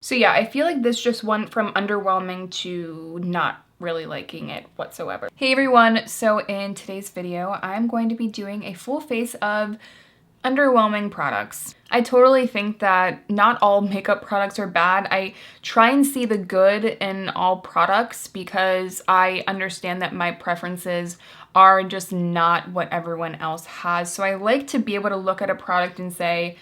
So yeah, I feel like this just went from underwhelming to not really liking it whatsoever. Hey everyone, so in today's video, I'm going to be doing a full face of underwhelming products. I totally think that not all makeup products are bad. I try and see the good in all products because I understand that my preferences are just not what everyone else has. So I like to be able to look at a product and say,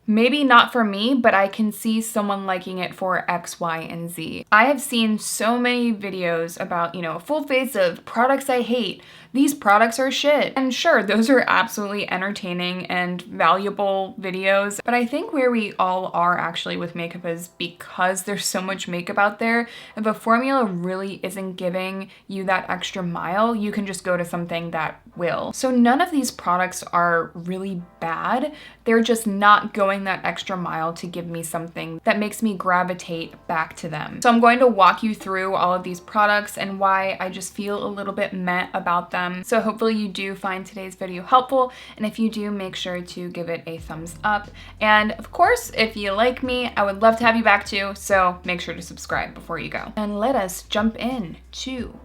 maybe not for me, but I can see someone liking it for X, Y, and Z. I have seen so many videos about, a full face of products I hate. These products are shit. And sure, those are absolutely entertaining and valuable videos, but I think where we all are actually with makeup is because there's so much makeup out there, if a formula really isn't giving you that extra mile, you can just go to something that will. So none of these products are really bad. They're just not going that extra mile to give me something that makes me gravitate back to them. So I'm going to walk you through all of these products and why I just feel a little bit meh about them. So hopefully you do find today's video helpful, and if you do, make sure to give it a thumbs up. And of course, if you like me, I would love to have you back too, so make sure to subscribe before you go. And let us jump in to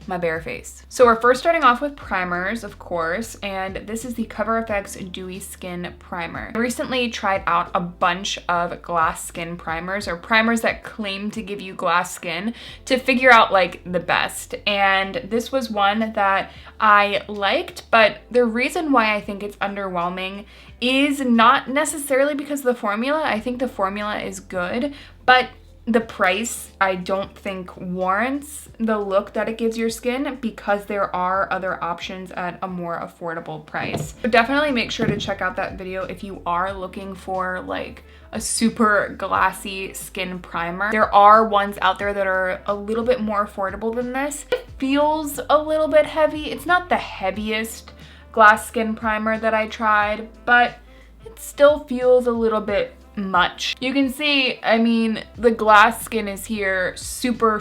my bare face. So we're first starting off with primers, of course, and this is the Cover FX Dewy Skin Primer. I recently tried out a bunch of glass skin primers, or primers that claim to give you glass skin, to figure out like the best. And this was one that I liked, but the reason why I think it's underwhelming is not necessarily because of the formula. I think the formula is good, but the price I don't think warrants the look that it gives your skin because there are other options at a more affordable price. So definitely make sure to check out that video if you are looking for like a super glassy skin primer. There are ones out there that are a little bit more affordable than this. It feels a little bit heavy. It's not the heaviest glass skin primer that I tried, but it still feels a little bit much. You can see, I mean, the glass skin is here super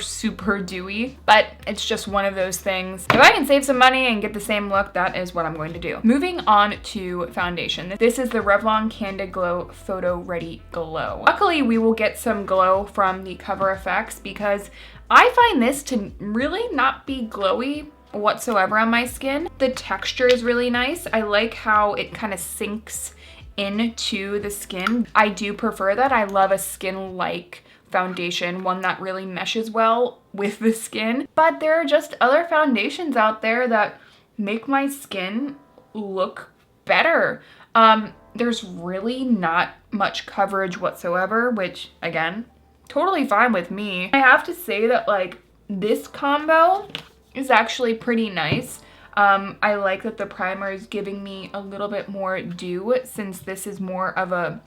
dewy, but it's just one of those things. If I can save some money and get the same look, that is what I'm going to do. Moving on to foundation. This is the Revlon Candid Glow Photo Ready Glow. Luckily, we will get some glow from the Cover FX because I find this to really not be glowy whatsoever on my skin. The texture is really nice. I like how it kind of sinks into the skin. I do prefer that. I love a skin-like foundation, one that really meshes well with the skin. But there are just other foundations out there that make my skin look better. There's really not much coverage whatsoever, which again, totally fine with me. I have to say that like this combo is actually pretty nice. I like that the primer is giving me a little bit more dew since this is more of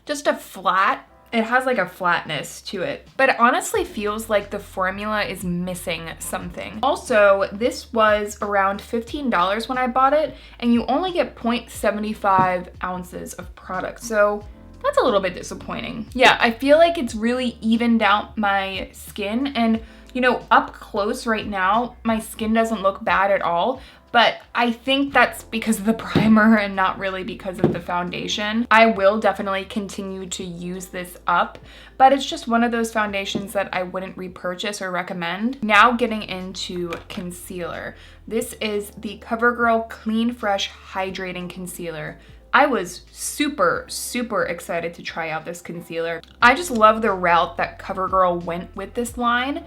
just a flat. It has like a flatness to it, but it honestly feels like the formula is missing something. Also, this was around $15 when I bought it, and you only get 0.75 ounces of product. So that's a little bit disappointing. Yeah, I feel like it's really evened out my skin, and up close right now, my skin doesn't look bad at all, but I think that's because of the primer and not really because of the foundation. I will definitely continue to use this up, but it's just one of those foundations that I wouldn't repurchase or recommend. Now getting into concealer. This is the CoverGirl Clean Fresh Hydrating Concealer. I was super excited to try out this concealer. I just love the route that CoverGirl went with this line.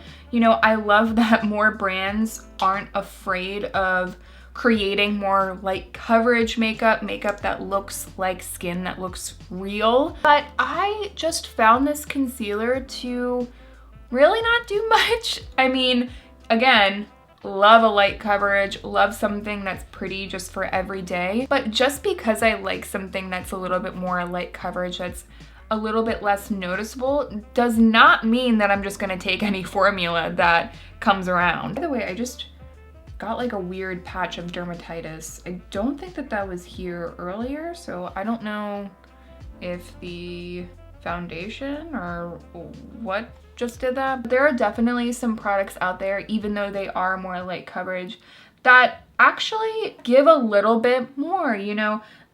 I love that more brands aren't afraid of creating more light coverage makeup that looks like skin, that looks real. But I just found this concealer to really not do much. I mean, again, love a light coverage, love something that's pretty just for every day. But just because I like something that's a little bit more light coverage, that's a little bit less noticeable, does not mean that I'm just gonna take any formula that comes around. By the way, I just got like a weird patch of dermatitis. I don't think that was here earlier, so I don't know if the foundation or what just did that. But there are definitely some products out there, even though they are more light coverage, that actually give a little bit more,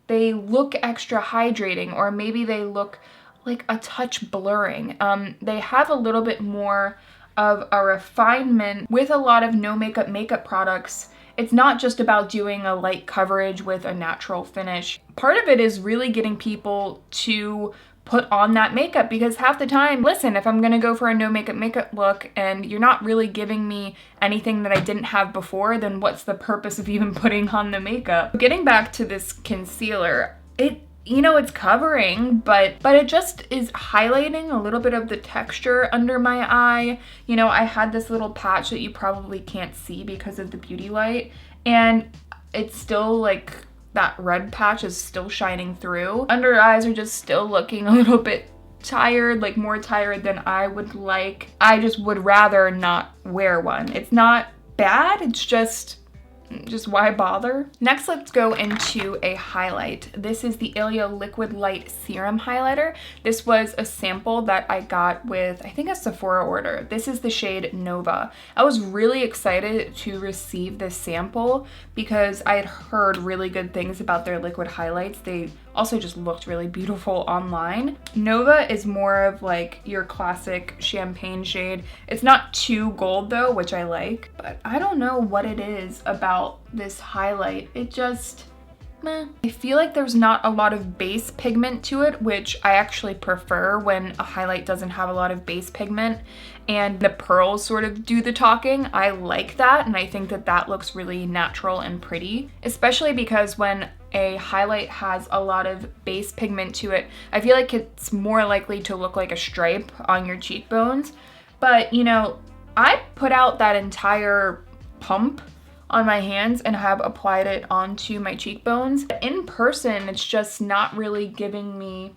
They look extra hydrating, or maybe they look like a touch blurring. They have a little bit more of a refinement with a lot of no makeup products. It's not just about doing a light coverage with a natural finish. Part of it is really getting people to put on that makeup, because half the time, listen, if I'm gonna go for a no makeup look and you're not really giving me anything that I didn't have before, then what's the purpose of even putting on the makeup? Getting back to this concealer, it's covering, but it just is highlighting a little bit of the texture under my eye. I had this little patch that you probably can't see because of the beauty light, and it's still like that red patch is still shining through. Under eyes are just still looking a little bit tired, like more tired than I would like. I just would rather not wear one. It's not bad, it's just why bother? Next, let's go into a highlight. This is the Ilia Liquid Light Serum Highlighter. This was a sample that I got with, I think, a Sephora order. This is the shade Nova. I was really excited to receive this sample because I had heard really good things about their liquid highlights. They also just looked really beautiful online. Nova is more of like your classic champagne shade. It's not too gold though, which I like, but I don't know what it is about this highlight. It just, meh. I feel like there's not a lot of base pigment to it, which I actually prefer when a highlight doesn't have a lot of base pigment and the pearls sort of do the talking. I like that, and I think that that looks really natural and pretty, especially because when a highlight has a lot of base pigment to it, I feel like it's more likely to look like a stripe on your cheekbones. But I put out that entire pump on my hands and have applied it onto my cheekbones. In person, it's just not really giving me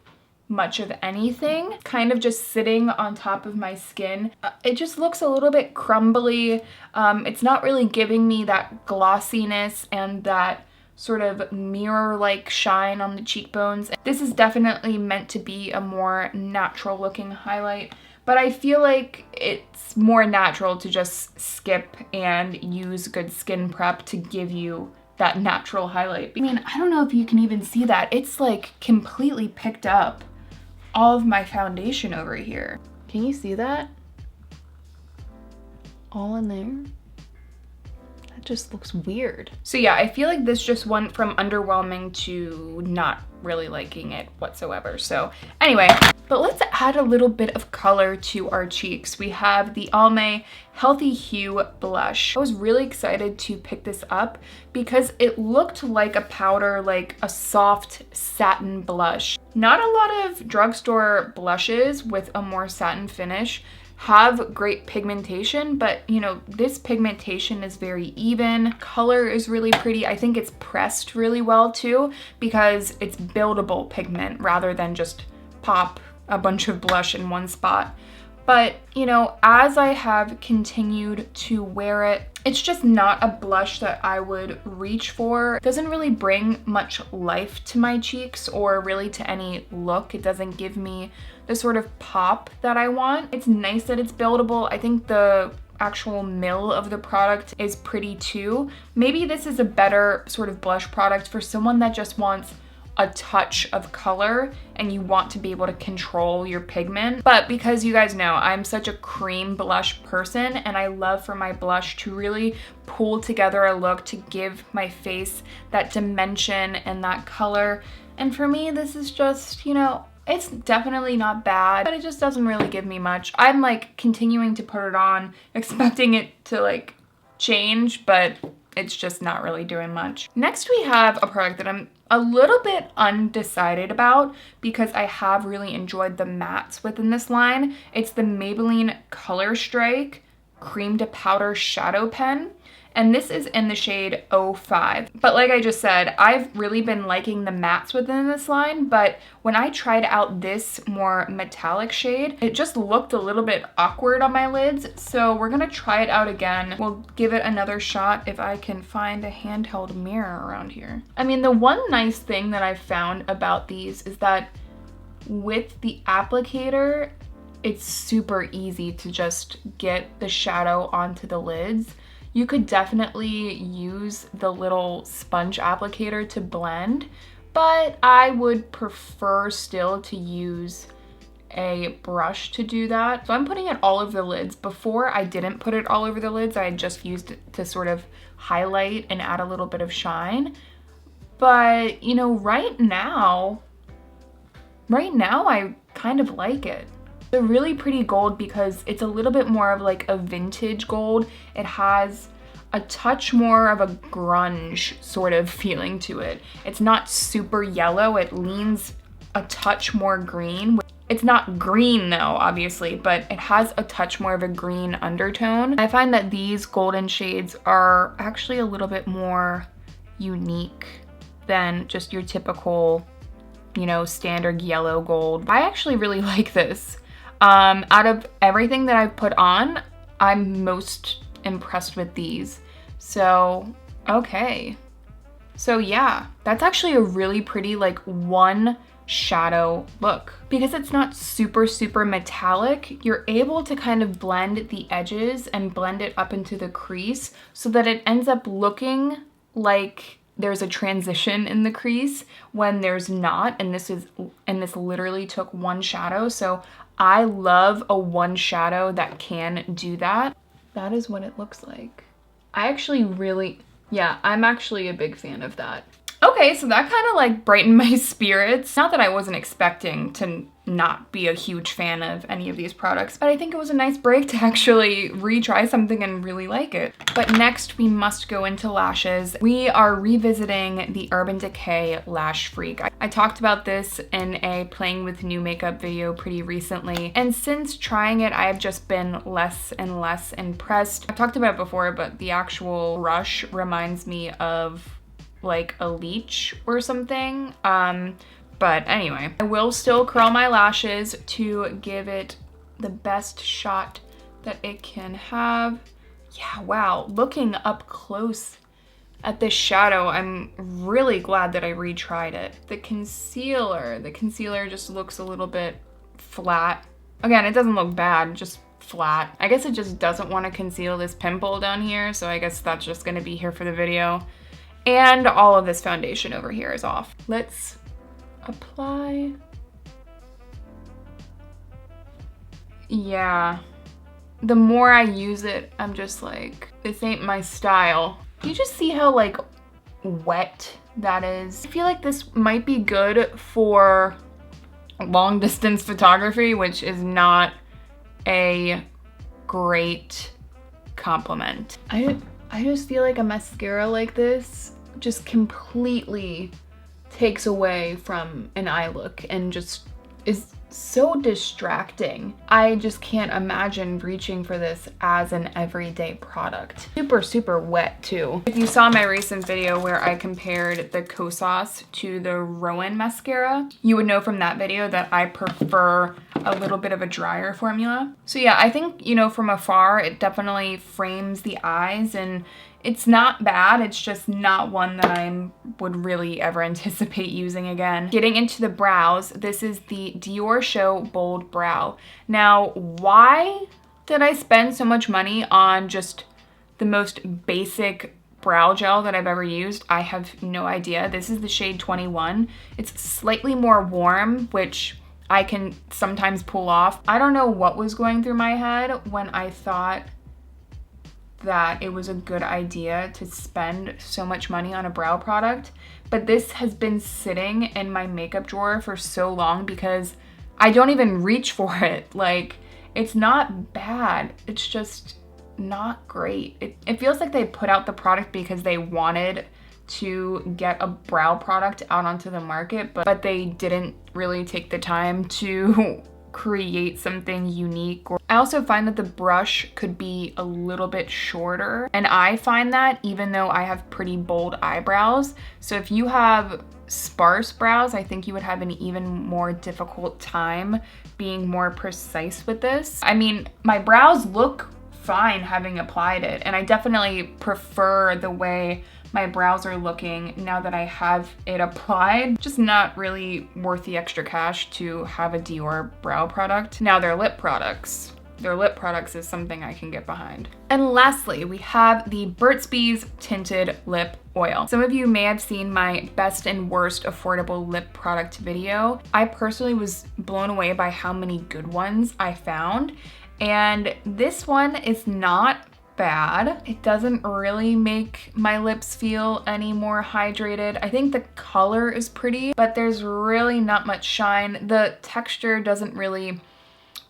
much of anything, kind of just sitting on top of my skin. It just looks a little bit crumbly. It's not really giving me that glossiness and that sort of mirror-like shine on the cheekbones. This is definitely meant to be a more natural looking highlight, but I feel like it's more natural to just skip and use good skin prep to give you that natural highlight. I mean, I don't know if you can even see that. It's like completely picked up all of my foundation over here. Can you see that? All in there? That just looks weird. So yeah, I feel like this just went from underwhelming to not really liking it whatsoever. So anyway, but let's add a little bit of color to our cheeks. We have the Almay Healthy Hue Blush. I was really excited to pick this up because it looked like a powder, like a soft satin blush. Not a lot of drugstore blushes with a more satin finish have great pigmentation, but this pigmentation is very even. Color is really pretty. I think it's pressed really well too because it's buildable pigment rather than just pop a bunch of blush in one spot. But as I have continued to wear it, it's just not a blush that I would reach for. It doesn't really bring much life to my cheeks or really to any look. It doesn't give me the sort of pop that I want. It's nice that it's buildable. I think the actual mill of the product is pretty too. Maybe this is a better sort of blush product for someone that just wants a touch of color and you want to be able to control your pigment. But because you guys know I'm such a cream blush person and I love for my blush to really pull together a look to give my face that dimension and that color, and for me this is just, it's definitely not bad, but it just doesn't really give me much. I'm like continuing to put it on, expecting it to like change, but it's just not really doing much. Next, we have a product that I'm a little bit undecided about because I have really enjoyed the mattes within this line. It's the Maybelline Color Strike Cream to Powder Shadow Pen. And this is in the shade 05. But like I just said, I've really been liking the mattes within this line, but when I tried out this more metallic shade, it just looked a little bit awkward on my lids. So we're gonna try it out again. We'll give it another shot if I can find a handheld mirror around here. I mean, the one nice thing that I've found about these is that with the applicator, it's super easy to just get the shadow onto the lids. You could definitely use the little sponge applicator to blend, but I would prefer still to use a brush to do that. So I'm putting it all over the lids. Before I didn't put it all over the lids. I had just used it to sort of highlight and add a little bit of shine. But, you know, right now I kind of like it. It's a really pretty gold because it's a little bit more of like a vintage gold. It has a touch more of a grunge sort of feeling to it. It's not super yellow. It leans a touch more green. It's not green though, obviously, but it has a touch more of a green undertone. I find that these golden shades are actually a little bit more unique than just your typical, you know, standard yellow gold. I actually really like this. Out of everything that I've put on, I'm most impressed with these. So, okay. So yeah, that's actually a really pretty like one shadow look. Because it's not super, super metallic, you're able to kind of blend the edges and blend it up into the crease so that it ends up looking like there's a transition in the crease when there's not, and this literally took one shadow. So I love a one shadow that can do that. That is what it looks like. I actually really, yeah, I'm actually a big fan of that. Okay, so that kind of like brightened my spirits. Not that I wasn't expecting to not be a huge fan of any of these products, but I think it was a nice break to actually retry something and really like it. But next we must go into lashes. We are revisiting the Urban Decay Lash Freak. I talked about this in a playing with new makeup video pretty recently, and since trying it, I have just been less and less impressed. I've talked about it before, but the actual brush reminds me of like a leech or something. But anyway, I will still curl my lashes to give it the best shot that it can have. Yeah, wow, looking up close at this shadow, I'm really glad that I retried it. The concealer just looks a little bit flat. Again, it doesn't look bad, just flat. I guess it just doesn't want to conceal this pimple down here, so I guess that's just gonna be here for the video. And all of this foundation over here is off. Let's apply. Yeah, the more I use it, I'm just like, this ain't my style. You just see how like wet that is. I feel like this might be good for long distance photography, which is not a great compliment. I just feel like a mascara like this just completely takes away from an eye look and just is so distracting. I just can't imagine reaching for this as an everyday product. Super, super wet too. If you saw my recent video where I compared the Kosas to the Rowan mascara, you would know from that video that I prefer a little bit of a drier formula. So yeah, I think, you know, from afar, it definitely frames the eyes and it's not bad, it's just not one that I would really ever anticipate using again. Getting into the brows, this is the Dior Show Bold Brow. Now, why did I spend so much money on just the most basic brow gel that I've ever used? I have no idea. This is the shade 21. It's slightly more warm, which I can sometimes pull off. I don't know what was going through my head when I thought that it was a good idea to spend so much money on a brow product, but this has been sitting in my makeup drawer for so long because I don't even reach for it. Like, it's not bad, it's just not great. It feels like they put out the product because they wanted to get a brow product out onto the market, but they didn't really take the time to create something unique. I also find that the brush could be a little bit shorter, and I find that even though I have pretty bold eyebrows, so if you have sparse brows, I think you would have an even more difficult time being more precise with this. I mean, my brows look fine having applied it, and I definitely prefer the way my brows are looking now that I have it applied. Just not really worth the extra cash to have a Dior brow product. Now their lip products. their lip products is something I can get behind. And lastly, we have the Burt's Bees Tinted Lip Oil. Some of you may have seen my best and worst affordable lip product video. I personally was blown away by how many good ones I found. And this one is not bad. It doesn't really make my lips feel any more hydrated. I think the color is pretty, but there's really not much shine. The texture doesn't really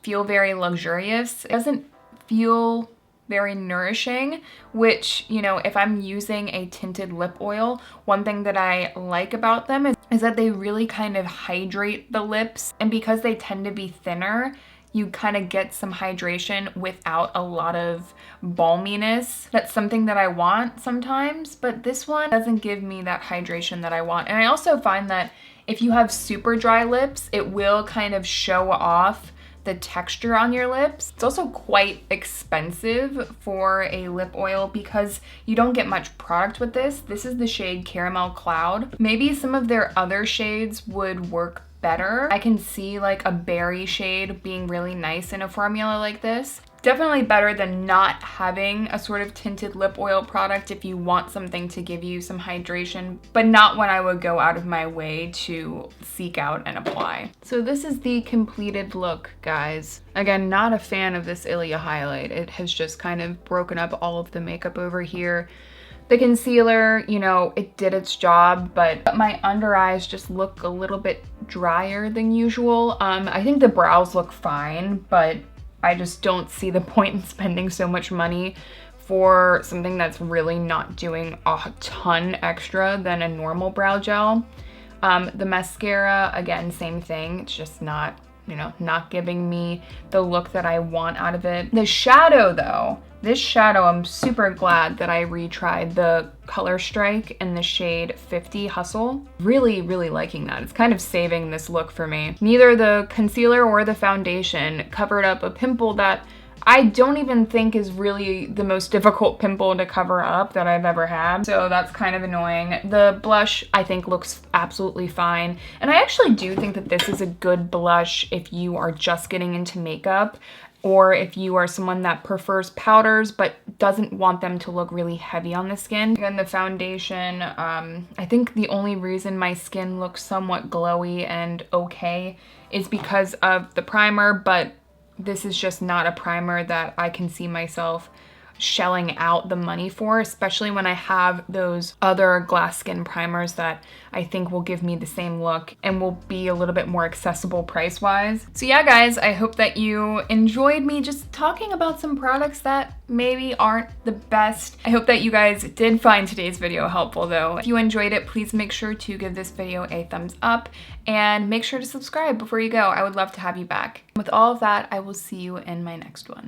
feel very luxurious. It doesn't feel very nourishing, which, you know, if I'm using a tinted lip oil, one thing that I like about them is that they really kind of hydrate the lips. And because they tend to be thinner, you kind of get some hydration without a lot of balminess. That's something that I want sometimes, but this one doesn't give me that hydration that I want. And I also find that if you have super dry lips, it will kind of show off the texture on your lips. It's also quite expensive for a lip oil because you don't get much product with this. This is the shade Caramel Cloud. Maybe some of their other shades would work better. I can see like a berry shade being really nice in a formula like this. Definitely better than not having a sort of tinted lip oil product if you want something to give you some hydration, but not when I would go out of my way to seek out and apply. So this is the completed look, guys. Again, not a fan of this Ilia highlight. It has just kind of broken up all of the makeup over here. The concealer, you know, it did its job, but my under eyes just look a little bit drier than usual. I think the brows look fine, but I just don't see the point in spending so much money for something that's really not doing a ton extra than a normal brow gel. The mascara, again, same thing. It's just not, you know, not giving me the look that I want out of it. The shadow though, this shadow, I'm super glad that I retried the Color Strike in the shade 50 Hustle. Really, really liking that. It's kind of saving this look for me. Neither the concealer or the foundation covered up a pimple that I don't even think is really the most difficult pimple to cover up that I've ever had. So that's kind of annoying. The blush, I think, looks absolutely fine. And I actually do think that this is a good blush if you are just getting into makeup, or if you are someone that prefers powders but doesn't want them to look really heavy on the skin. And the foundation, I think the only reason my skin looks somewhat glowy and okay is because of the primer, but this is just not a primer that I can see myself shelling out the money for, especially when I have those other glass skin primers that I think will give me the same look and will be a little bit more accessible price-wise. So yeah, guys, I hope that you enjoyed me just talking about some products that maybe aren't the best. I hope that you guys did find today's video helpful though. If you enjoyed it, please make sure to give this video a thumbs up and make sure to subscribe before you go. I would love to have you back. With all of that, I will see you in my next one.